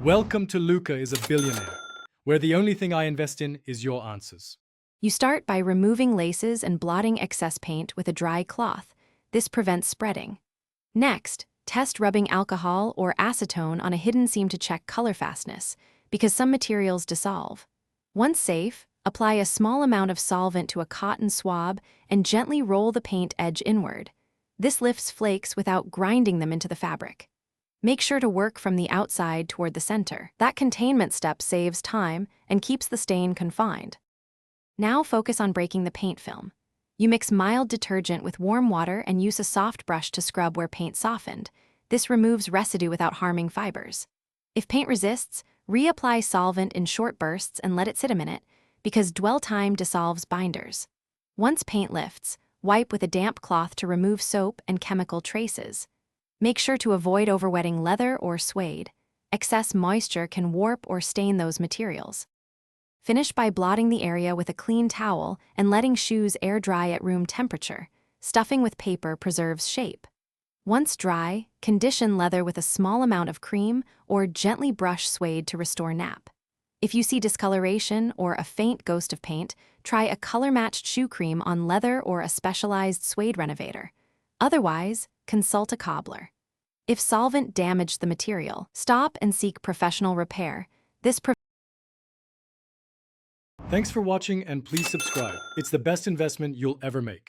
Welcome to Luca is a Billionaire, where the only thing I invest in is your answers. You start by removing laces and blotting excess paint with a dry cloth. This prevents spreading. Next, test rubbing alcohol or acetone on a hidden seam to check color fastness, because some materials dissolve. Once safe, apply a small amount of solvent to a cotton swab and gently roll the paint edge inward. This lifts flakes without grinding them into the fabric. Make sure to work from the outside toward the center. That containment step saves time and keeps the stain confined. Now focus on breaking the paint film. You mix mild detergent with warm water and use a soft brush to scrub where paint softened. This removes residue without harming fibers. If paint resists, reapply solvent in short bursts and let it sit a minute, because dwell time dissolves binders. Once paint lifts, wipe with a damp cloth to remove soap and chemical traces. Make sure to avoid overwetting leather or suede. Excess moisture can warp or stain those materials. Finish by blotting the area with a clean towel and letting shoes air dry at room temperature. Stuffing with paper preserves shape. Once dry, condition leather with a small amount of cream or gently brush suede to restore nap. If you see discoloration or a faint ghost of paint, try a color-matched shoe cream on leather or a specialized suede renovator. Otherwise, consult a cobbler. If solvent damaged the material, stop and seek professional repair. Thanks for watching and please subscribe. It's the best investment you'll ever make.